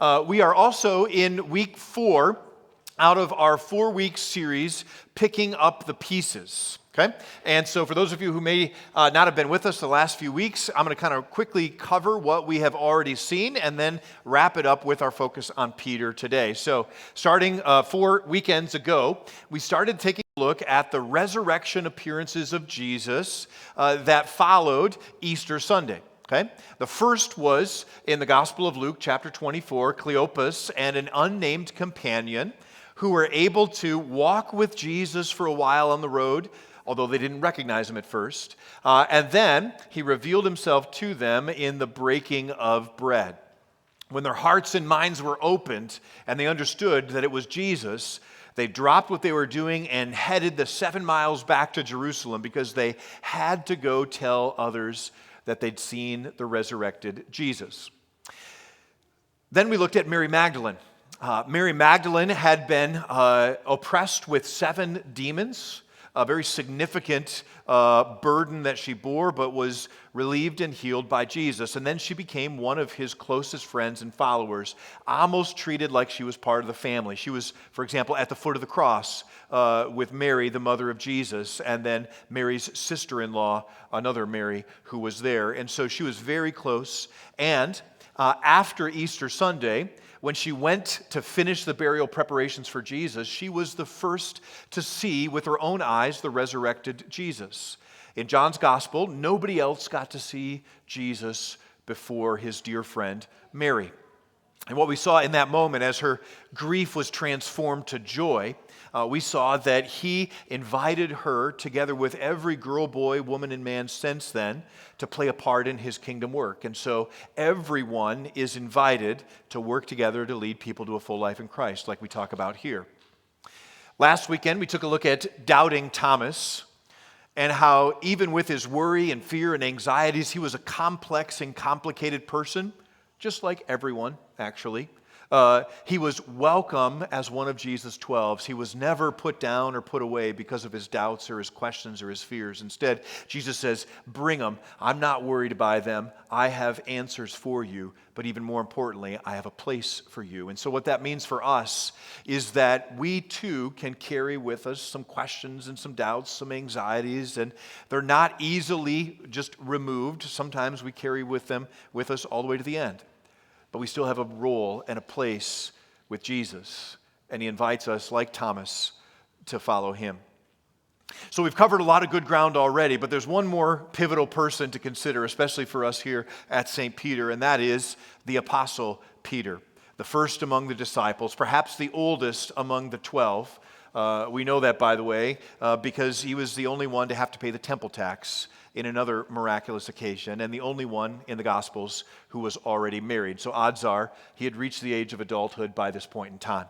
We are also in week 4 out of our 4-week series, Picking Up the Pieces. Okay? And so for those of you who may not have been with us the last few weeks, I'm going to kind of quickly cover what we have already seen and then wrap it up with our focus on Peter today. So starting 4 weekends ago, we started taking a look at the resurrection appearances of Jesus that followed Easter Sunday. Okay? The first was in the Gospel of Luke, chapter 24, Cleopas and an unnamed companion who were able to walk with Jesus for a while on the road, although they didn't recognize him at first. And then he revealed himself to them in the breaking of bread. When their hearts and minds were opened and they understood that it was Jesus, they dropped what they were doing and headed the 7 miles back to Jerusalem because they had to go tell others that they'd seen the resurrected Jesus. Then we looked at Mary Magdalene. Mary Magdalene had been oppressed with 7 demons, a very significant burden that she bore, but was relieved and healed by Jesus. And then she became one of his closest friends and followers, almost treated like she was part of the family. She was, for example, at the foot of the cross with Mary, the mother of Jesus, and then Mary's sister-in-law, another Mary, who was there. And so she was very close. And after Easter Sunday, when she went to finish the burial preparations for Jesus, she was the first to see with her own eyes the resurrected Jesus. In John's Gospel, nobody else got to see Jesus before his dear friend Mary. And what we saw in that moment as her grief was transformed to joy, we saw that he invited her, together with every girl, boy, woman, and man since then, to play a part in his kingdom work. And so everyone is invited to work together to lead people to a full life in Christ, like we talk about here. Last weekend, we took a look at doubting Thomas and how even with his worry and fear and anxieties, he was a complex and complicated person, just like everyone, actually. He was welcome as one of Jesus' 12s. He was never put down or put away because of his doubts or his questions or his fears. Instead, Jesus says, bring them. I'm not worried by them. I have answers for you. But even more importantly, I have a place for you. And so what that means for us is that we too can carry with us some questions and some doubts, some anxieties, and they're not easily just removed. Sometimes we carry with us all the way to the end. But we still have a role and a place with Jesus. And he invites us, like Thomas, to follow him. So we've covered a lot of good ground already, but there's one more pivotal person to consider, especially for us here at St. Peter, and that is the Apostle Peter, the first among the disciples, perhaps the oldest among the 12. We know that, by the way, because he was the only one to have to pay the temple tax in another miraculous occasion, and the only one in the Gospels who was already married. So odds are he had reached the age of adulthood by this point in time.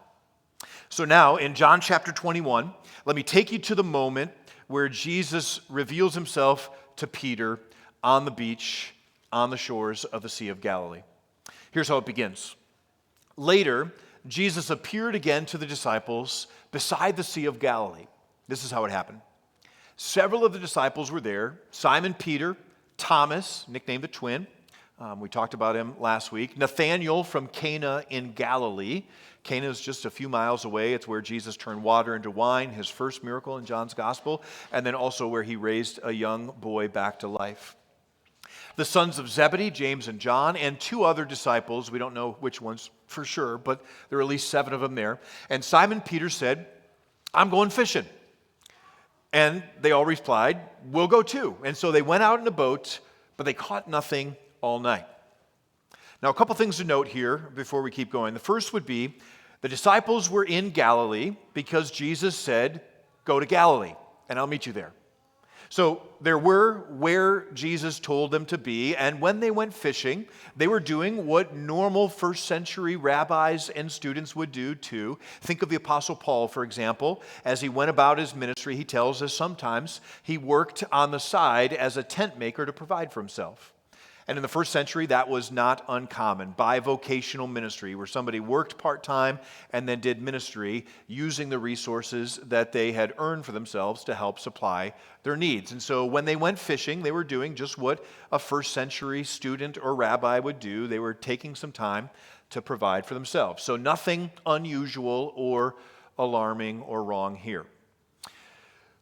So now, in John chapter 21, let me take you to the moment where Jesus reveals himself to Peter on the beach, on the shores of the Sea of Galilee. Here's how it begins. Later, Jesus appeared again to the disciples beside the Sea of Galilee. This is how it happened. Several of the disciples were there: Simon Peter, Thomas, nicknamed the twin. We talked about him last week. Nathanael from Cana in Galilee. Cana is just a few miles away. It's where Jesus turned water into wine, his first miracle in John's Gospel, and then also where he raised a young boy back to life. The sons of Zebedee, James and John, and 2 other disciples. We don't know which ones for sure, but there are at least 7 of them there. And Simon Peter said, I'm going fishing. And they all replied, we'll go too. And so they went out in a boat, but they caught nothing all night. Now, a couple things to note here before we keep going. The first would be the disciples were in Galilee because Jesus said, go to Galilee, and I'll meet you there. So there were where Jesus told them to be, and when they went fishing, they were doing what normal first century rabbis and students would do too. Think of the Apostle Paul, for example. As he went about his ministry, he tells us sometimes he worked on the side as a tent maker to provide for himself. And in the first century, that was not uncommon. Bivocational ministry, where somebody worked part-time and then did ministry using the resources that they had earned for themselves to help supply their needs. And so when they went fishing, they were doing just what a first century student or rabbi would do. They were taking some time to provide for themselves. So nothing unusual or alarming or wrong here.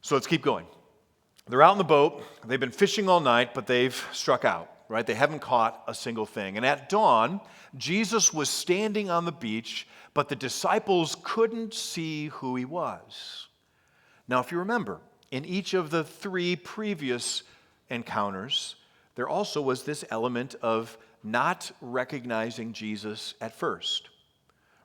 So let's keep going. They're out in the boat. They've been fishing all night, but they've struck out, right? They haven't caught a single thing. And at dawn, Jesus was standing on the beach, but the disciples couldn't see who he was. Now, if you remember, in each of the 3 previous encounters, there also was this element of not recognizing Jesus at first,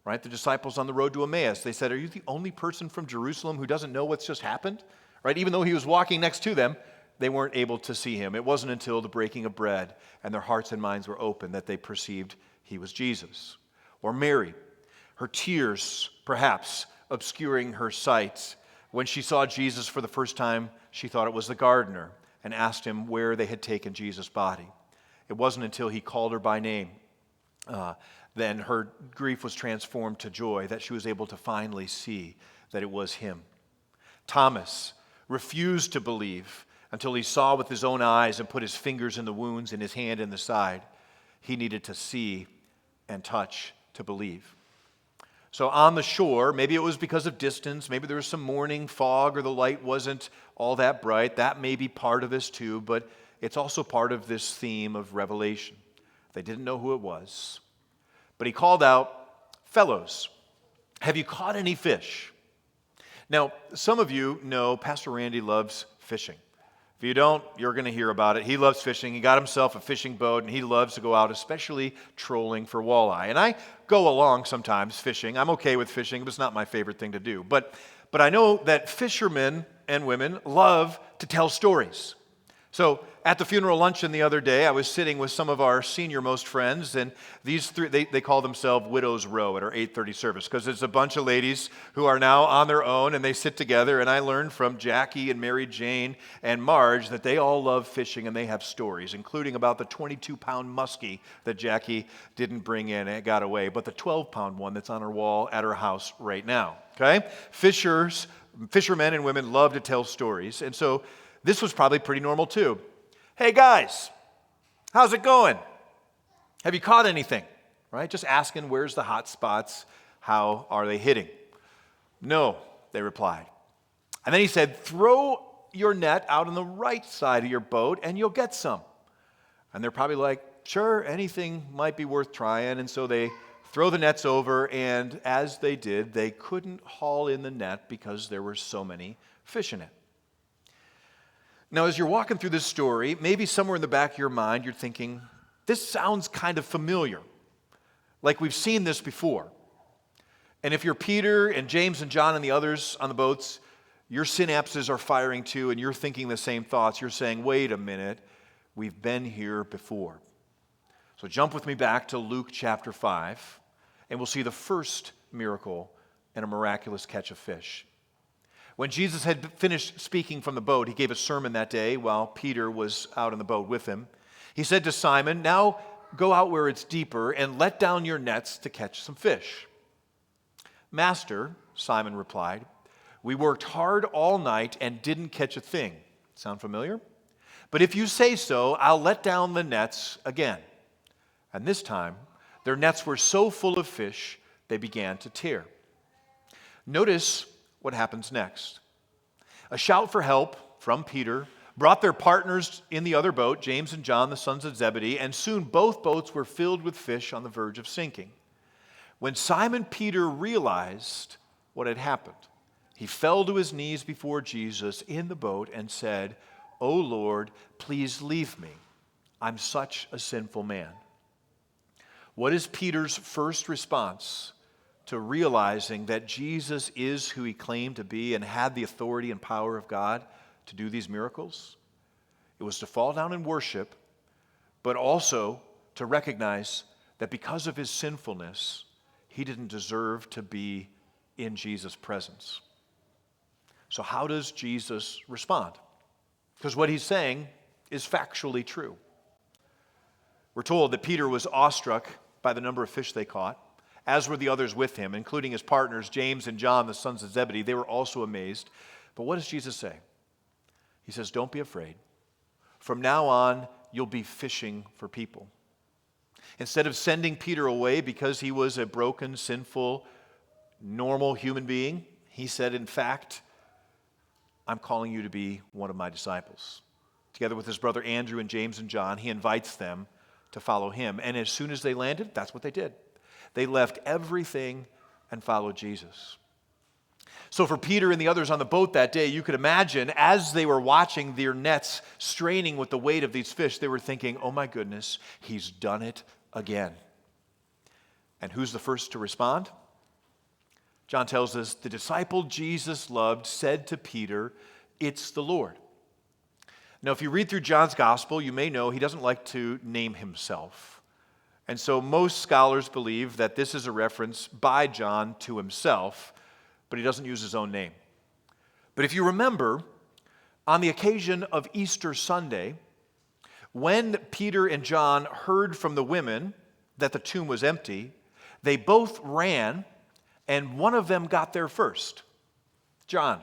right? The disciples on the road to Emmaus, they said, "Are you the only person from Jerusalem who doesn't know what's just happened?" Right? Even though he was walking next to them, they weren't able to see him. It wasn't until the breaking of bread and their hearts and minds were open that they perceived he was Jesus. Or Mary, her tears perhaps obscuring her sight. When she saw Jesus for the first time, she thought it was the gardener and asked him where they had taken Jesus' body. It wasn't until he called her by name, then her grief was transformed to joy, that she was able to finally see that it was him. Thomas refused to believe until he saw with his own eyes and put his fingers in the wounds and his hand in the side. He needed to see and touch to believe. So on the shore, maybe it was because of distance, maybe there was some morning fog or the light wasn't all that bright. That may be part of this too, but it's also part of this theme of Revelation. They didn't know who it was. But he called out, "Fellows, have you caught any fish?" Now, some of you know Pastor Randy loves fishing. If you don't, you're going to hear about it. He loves fishing. He got himself a fishing boat, and he loves to go out, especially trolling for walleye. And I go along sometimes fishing. I'm okay with fishing, but it's not my favorite thing to do. But I know that fishermen and women love to tell stories. So at the funeral luncheon the other day, I was sitting with some of our senior-most friends, and these 3, they call themselves Widows Row at our 8:30 service, because it's a bunch of ladies who are now on their own, and they sit together, and I learned from Jackie and Mary Jane and Marge that they all love fishing, and they have stories, including about the 22-pound muskie that Jackie didn't bring in and it got away, but the 12-pound one that's on her wall at her house right now, okay? Fishermen and women love to tell stories, and so this was probably pretty normal too. "Hey guys, how's it going? Have you caught anything?" Right? Just asking, where's the hot spots? How are they hitting? "No," they replied. And then he said, "Throw your net out on the right side of your boat and you'll get some." And they're probably like, "Sure, anything might be worth trying." And so they throw the nets over, and as they did, they couldn't haul in the net because there were so many fish in it. Now, as you're walking through this story, maybe somewhere in the back of your mind, you're thinking, this sounds kind of familiar, like we've seen this before. And if you're Peter and James and John and the others on the boats, your synapses are firing too, and you're thinking the same thoughts. You're saying, wait a minute, we've been here before. So jump with me back to Luke chapter 5, and we'll see the first miracle and a miraculous catch of fish. When Jesus had finished speaking from the boat, he gave a sermon that day while Peter was out in the boat with him. He said to Simon, "Now go out where it's deeper and let down your nets to catch some fish." "Master," Simon replied, "we worked hard all night and didn't catch a thing." Sound familiar? "But if you say so, I'll let down the nets again." And this time, their nets were so full of fish, they began to tear. Notice what happens next. A shout for help from Peter brought their partners in the other boat, James and John, the sons of Zebedee, and soon both boats were filled with fish on the verge of sinking. When Simon Peter realized what had happened, he fell to his knees before Jesus in the boat and said, "O Lord, please leave me. I'm such a sinful man." What is Peter's first response to realizing that Jesus is who he claimed to be and had the authority and power of God to do these miracles? It was to fall down and worship, but also to recognize that because of his sinfulness, he didn't deserve to be in Jesus' presence. So how does Jesus respond? Because what he's saying is factually true. We're told that Peter was awestruck by the number of fish they caught, as were the others with him, including his partners, James and John, the sons of Zebedee. They were also amazed. But what does Jesus say? He says, "Don't be afraid. From now on, you'll be fishing for people." Instead of sending Peter away because he was a broken, sinful, normal human being, he said, in fact, I'm calling you to be one of my disciples. Together with his brother Andrew and James and John, he invites them to follow him. And as soon as they landed, that's what they did. They left everything and followed Jesus. So for Peter and the others on the boat that day, you could imagine as they were watching their nets straining with the weight of these fish, they were thinking, oh my goodness, he's done it again. And who's the first to respond? John tells us the disciple Jesus loved said to Peter, it's the Lord. Now, if you read through John's gospel, you may know he doesn't like to name himself. And so most scholars believe that this is a reference by John to himself, but he doesn't use his own name. But if you remember, on the occasion of Easter Sunday, when Peter and John heard from the women that the tomb was empty, they both ran, and one of them got there first. John,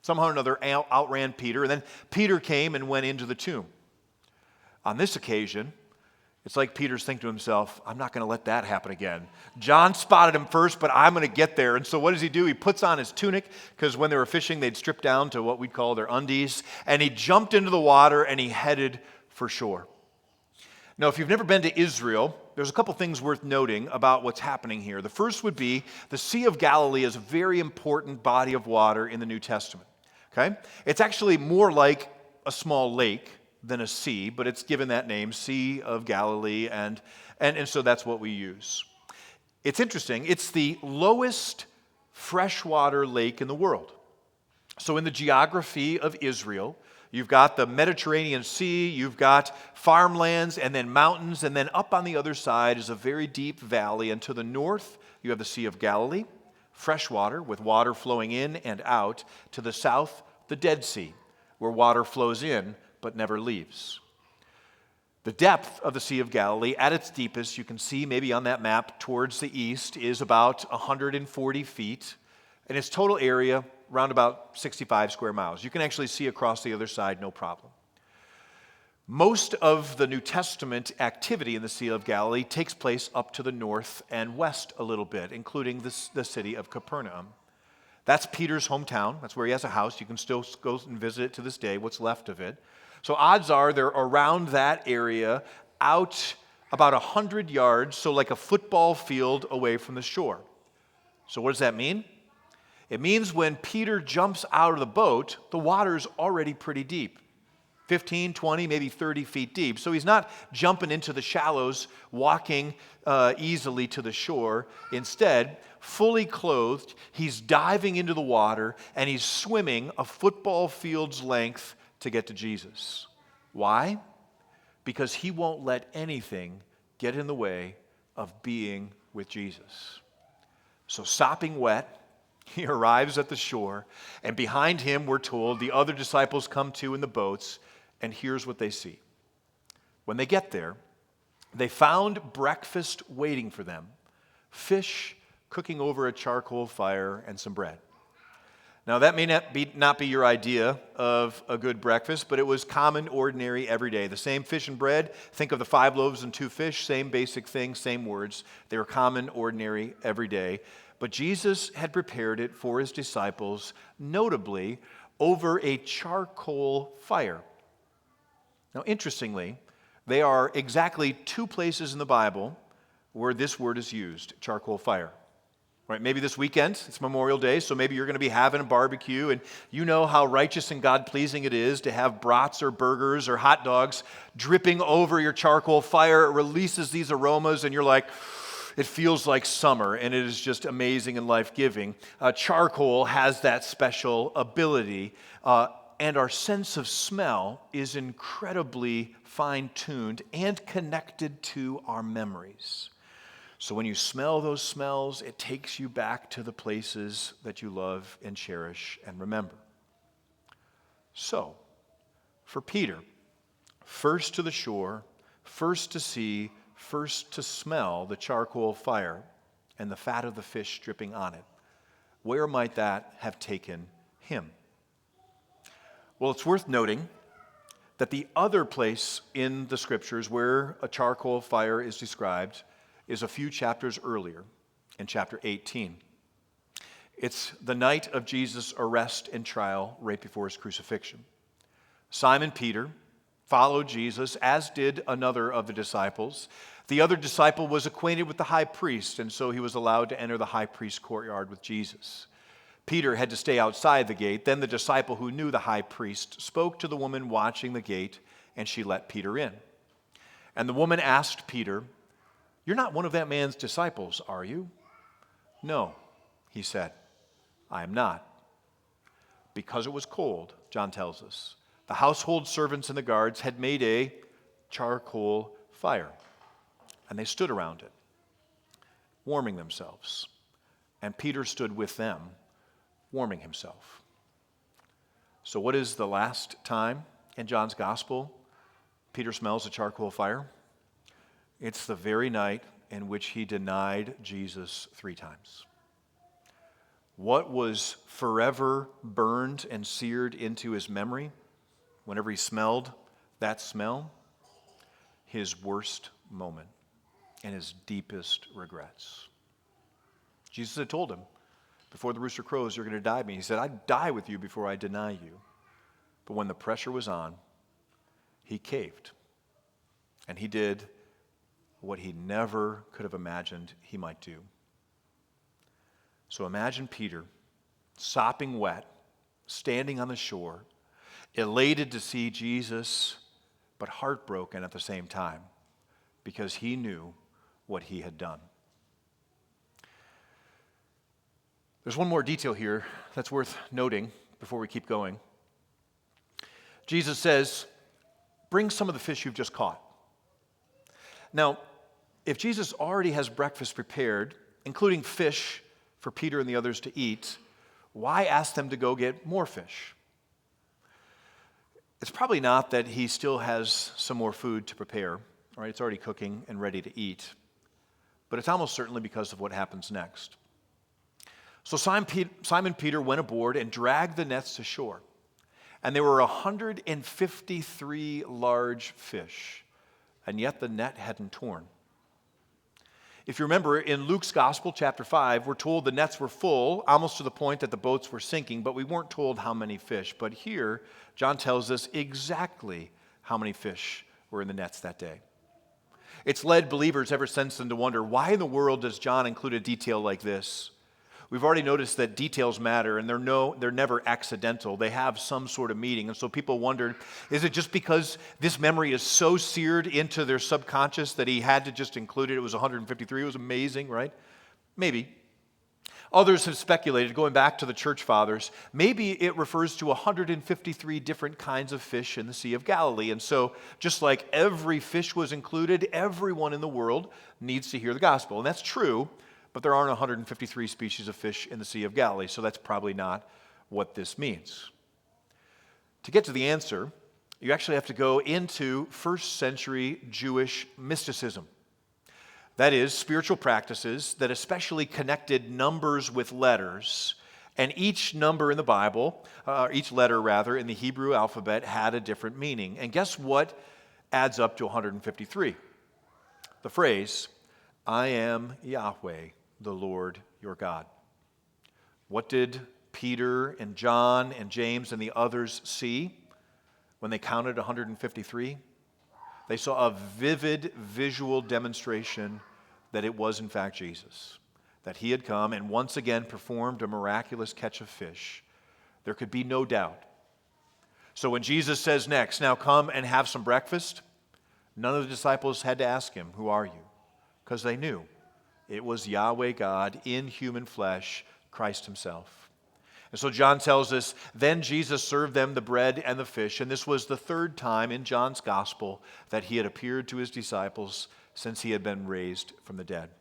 somehow or another, outran Peter, and then Peter came and went into the tomb. On this occasion, it's like Peter's thinking to himself, I'm not going to let that happen again. John spotted him first, but I'm going to get there. And so what does he do? He puts on his tunic, because when they were fishing, they'd strip down to what we'd call their undies, and he jumped into the water and he headed for shore. Now, if you've never been to Israel, there's a couple things worth noting about what's happening here. The first would be the Sea of Galilee is a very important body of water in the New Testament. Okay? It's actually more like a small lake than a sea, but it's given that name, Sea of Galilee, and so that's what we use. It's interesting. It's the lowest freshwater lake in the world. So in the geography of Israel, you've got the Mediterranean Sea, you've got farmlands, and then mountains, and then up on the other side is a very deep valley, and to the north, you have the Sea of Galilee, freshwater with water flowing in and out. To the south, the Dead Sea, where water flows in but never leaves. The depth of the Sea of Galilee, at its deepest, you can see maybe on that map towards the east, is about 140 feet, and its total area around about 65 square miles. You can actually see across the other side, no problem. Most of the New Testament activity in the Sea of Galilee takes place up to the north and west a little bit, including the city of Capernaum. That's Peter's hometown. That's where he has a house. You can still go and visit it to this day, what's left of it. So odds are they're around that area, out about 100 yards, so like a football field away from the shore. So what does that mean? It means when Peter jumps out of the boat, the water's already pretty deep. 15, 20, maybe 30 feet deep. So he's not jumping into the shallows, walking easily to the shore. Instead, fully clothed, he's diving into the water and he's swimming a football field's length to get to Jesus. Why? Because he won't let anything get in the way of being with Jesus. So sopping wet, he arrives at the shore, and behind him, we're told, the other disciples come too in the boats, and here's what they see. When they get there, they found breakfast waiting for them, fish cooking over a charcoal fire and some bread. Now, that may not be your idea of a good breakfast, but it was common, ordinary, everyday. The same fish and bread, think of the 5 loaves and 2 fish, same basic thing, same words. They were common, ordinary, everyday. But Jesus had prepared it for his disciples, notably over a charcoal fire. Now, interestingly, there are exactly 2 places in the Bible where this word is used, charcoal fire. Right, maybe this weekend, it's Memorial Day, so maybe you're going to be having a barbecue, and you know how righteous and God-pleasing it is to have brats or burgers or hot dogs dripping over your charcoal fire. It releases these aromas, and you're like, it feels like summer, and it is just amazing and life-giving. Charcoal has that special ability, and our sense of smell is incredibly fine-tuned and connected to our memories. So when you smell those smells, it takes you back to the places that you love and cherish and remember. So, for Peter, first to the shore, first to see, first to smell the charcoal fire and the fat of the fish dripping on it, where might that have taken him? Well, it's worth noting that the other place in the scriptures where a charcoal fire is described is a few chapters earlier, in chapter 18. It's the night of Jesus' arrest and trial right before his crucifixion. Simon Peter followed Jesus, as did another of the disciples. The other disciple was acquainted with the high priest, and so he was allowed to enter the high priest's courtyard with Jesus. Peter had to stay outside the gate. Then the disciple who knew the high priest spoke to the woman watching the gate, and she let Peter in. And the woman asked Peter, "You're not one of that man's disciples, are you?" "No," he said, "I am not." Because it was cold, John tells us, the household servants and the guards had made a charcoal fire, and they stood around it, warming themselves. And Peter stood with them, warming himself. So what is the last time in John's gospel Peter smells a charcoal fire? It's the very night in which he denied Jesus 3 times. What was forever burned and seared into his memory whenever he smelled that smell? His worst moment and his deepest regrets. Jesus had told him, "Before the rooster crows, you're going to die me." He said, "I'd die with you before I deny you." But when the pressure was on, he caved. And he did what he never could have imagined he might do. So imagine Peter, sopping wet, standing on the shore, elated to see Jesus, but heartbroken at the same time, because he knew what he had done. There's one more detail here that's worth noting before we keep going. Jesus says, "Bring some of the fish you've just caught." Now, if Jesus already has breakfast prepared, including fish for Peter and the others to eat, why ask them to go get more fish? It's probably not that he still has some more food to prepare, right? It's already cooking and ready to eat. But it's almost certainly because of what happens next. So Simon Peter went aboard and dragged the nets to shore. And there were 153 large fish, and yet the net hadn't torn. If you remember, in Luke's Gospel, chapter 5, we're told the nets were full, almost to the point that the boats were sinking, but we weren't told how many fish. But here, John tells us exactly how many fish were in the nets that day. It's led believers ever since then to wonder, why in the world does John include a detail like this? We've already noticed that details matter, and they're never accidental. They have some sort of meaning. And so people wondered, is it just because this memory is so seared into their subconscious that he had to just include it? It was 153. It was amazing, right? Maybe. Others have speculated, going back to the church fathers, maybe it refers to 153 different kinds of fish in the Sea of Galilee. And so just like every fish was included, everyone in the world needs to hear the gospel. And that's true. But there aren't 153 species of fish in the Sea of Galilee, so that's probably not what this means. To get to the answer, you actually have to go into first century Jewish mysticism. That is, spiritual practices that especially connected numbers with letters, and each number in the Bible, each letter rather, in the Hebrew alphabet had a different meaning. And guess what adds up to 153? The phrase, "I am Yahweh, the Lord your God." What did Peter and John and James and the others see when they counted 153? They saw a vivid visual demonstration that it was in fact Jesus, that he had come and once again performed a miraculous catch of fish. There could be no doubt. So when Jesus says next, "Now come and have some breakfast," none of the disciples had to ask him, "Who are you?" Because they knew it was Yahweh God in human flesh, Christ himself. And so John tells us, then Jesus served them the bread and the fish, and this was the 3rd time in John's gospel that he had appeared to his disciples since he had been raised from the dead.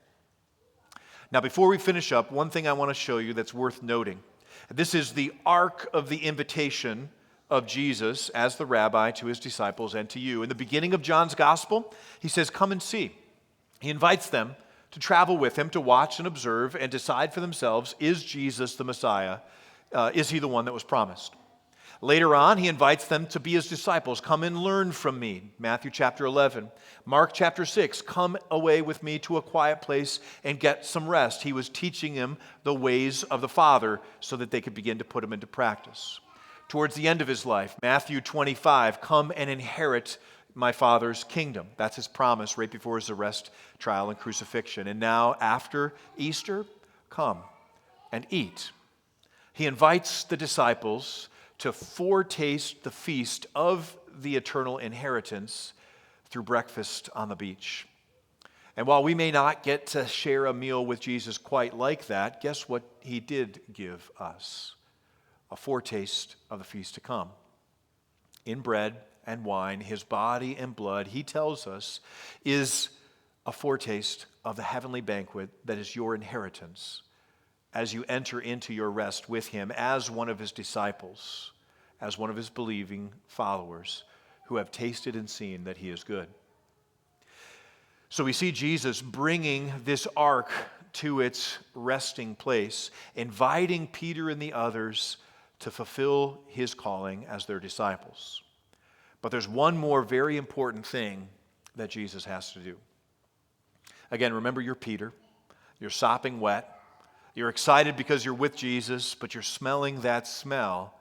Now, before we finish up, one thing I want to show you that's worth noting. This is the arc of the invitation of Jesus as the rabbi to his disciples and to you. In the beginning of John's gospel, he says, "Come and see." He invites them to travel with him, to watch and observe and decide for themselves, is Jesus the Messiah? Is he the one that was promised? Later on, he invites them to be his disciples. Come and learn from me, Matthew chapter 11. Mark chapter 6, come away with me to a quiet place and get some rest. He was teaching them the ways of the Father so that they could begin to put them into practice. Towards the end of his life, Matthew 25, come and inherit my Father's kingdom. That's his promise right before his arrest, trial, and crucifixion. And now, after Easter, come and eat. He invites the disciples to foretaste the feast of the eternal inheritance through breakfast on the beach. And while we may not get to share a meal with Jesus quite like that, guess what he did give us? A foretaste of the feast to come. In bread and wine, his body and blood, he tells us, is a foretaste of the heavenly banquet that is your inheritance as you enter into your rest with him as one of his disciples, as one of his believing followers who have tasted and seen that he is good. So we see Jesus bringing this ark to its resting place, inviting Peter and the others to fulfill his calling as their disciples. But there's one more very important thing that Jesus has to do. Again, remember, you're Peter. You're sopping wet. You're excited because you're with Jesus, but you're smelling that smell,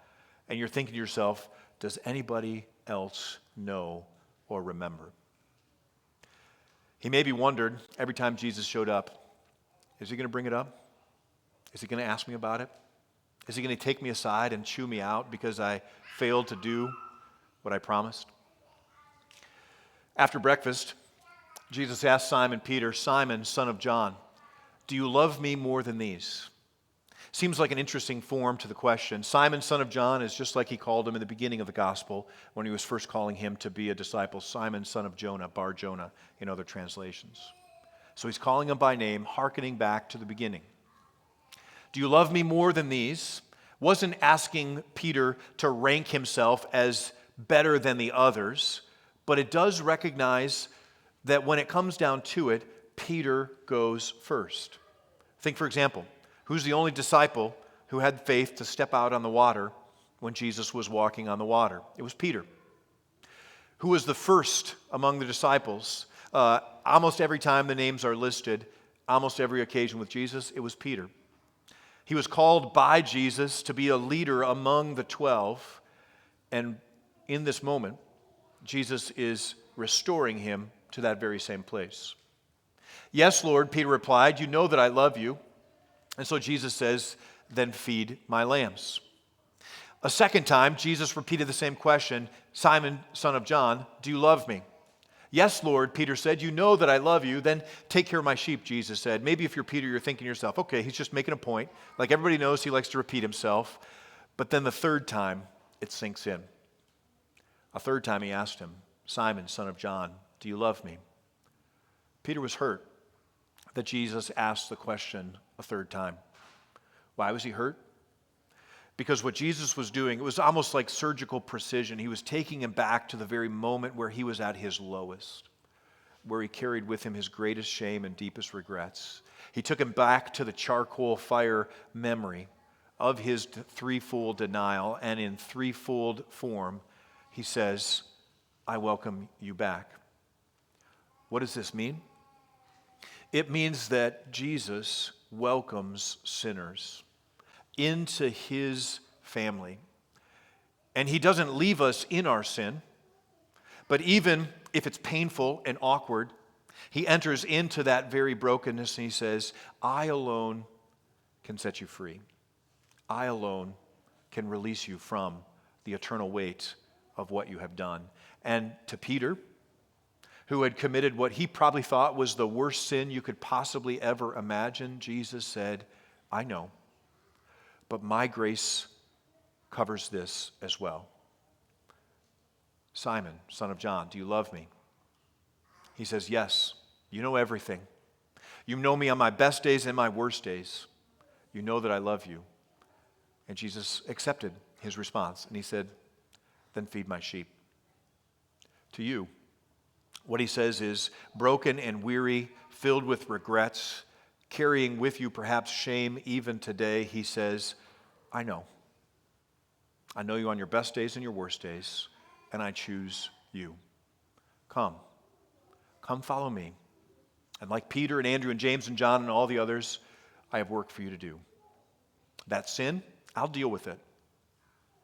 and you're thinking to yourself, does anybody else know or remember? He maybe wondered every time Jesus showed up, is he going to bring it up? Is he going to ask me about it? Is he going to take me aside and chew me out because I failed to do what I promised? After breakfast, Jesus asked Simon Peter, Simon, son of John, do you love me more than these? Seems like an interesting form to the question. Simon, son of John, is just like he called him in the beginning of the gospel when he was first calling him to be a disciple. Simon, son of Jonah, Bar Jonah in other translations. So he's calling him by name, hearkening back to the beginning. Do you love me more than these? Wasn't asking Peter to rank himself as better than the others, but it does recognize that when it comes down to it, Peter goes first. Think, for example, who's the only disciple who had faith to step out on the water when Jesus was walking on the water? It was Peter. Who was the first among the disciples? Almost every time the names are listed, almost every occasion with Jesus, it was Peter. He was called by Jesus to be a leader among the 12, and in this moment, Jesus is restoring him to that very same place. Yes, Lord, Peter replied, you know that I love you. And so Jesus says, then feed my lambs. A second time, Jesus repeated the same question, Simon, son of John, do you love me? Yes, Lord, Peter said, you know that I love you, then take care of my sheep, Jesus said. Maybe if you're Peter, you're thinking to yourself, okay, he's just making a point. Like everybody knows, he likes to repeat himself. But then the third time, it sinks in. A third time he asked him, Simon, son of John, do you love me? Peter was hurt that Jesus asked the question a third time. Why was he hurt? Because what Jesus was doing, it was almost like surgical precision. He was taking him back to the very moment where he was at his lowest, where he carried with him his greatest shame and deepest regrets. He took him back to the charcoal fire memory of his threefold denial, and in threefold form, he says, I welcome you back. What does this mean? It means that Jesus welcomes sinners into his family. And he doesn't leave us in our sin, but even if it's painful and awkward, he enters into that very brokenness and he says, I alone can set you free. I alone can release you from the eternal weight of what you have done. And to Peter, who had committed what he probably thought was the worst sin you could possibly ever imagine, Jesus said, I know, but my grace covers this as well. Simon, son of John, do you love me? He says, yes, you know everything. You know me on my best days and my worst days. You know that I love you. And Jesus accepted his response, and he said, then feed my sheep. To you, what he says is, broken and weary, filled with regrets, carrying with you perhaps shame even today, he says, I know. I know you on your best days and your worst days, and I choose you. Come. Come follow me. And like Peter and Andrew and James and John and all the others, I have work for you to do. That sin, I'll deal with it.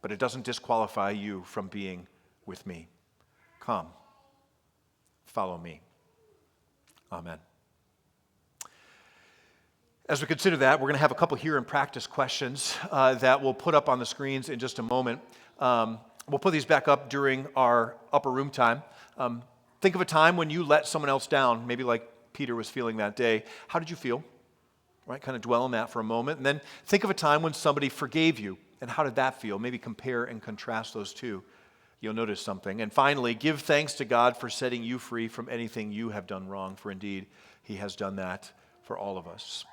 But it doesn't disqualify you from being with me. Come. Follow me. Amen. As we consider that, we're going to have a couple here in practice questions that we'll put up on the screens in just a moment. We'll put these back up during our upper room time. Think of a time when you let someone else down, maybe like Peter was feeling that day. How did you feel? Right? Kind of dwell on that for a moment. And then think of a time when somebody forgave you. And how did that feel? Maybe compare and contrast those two. You'll notice something. And finally, give thanks to God for setting you free from anything you have done wrong, for indeed, He has done that for all of us.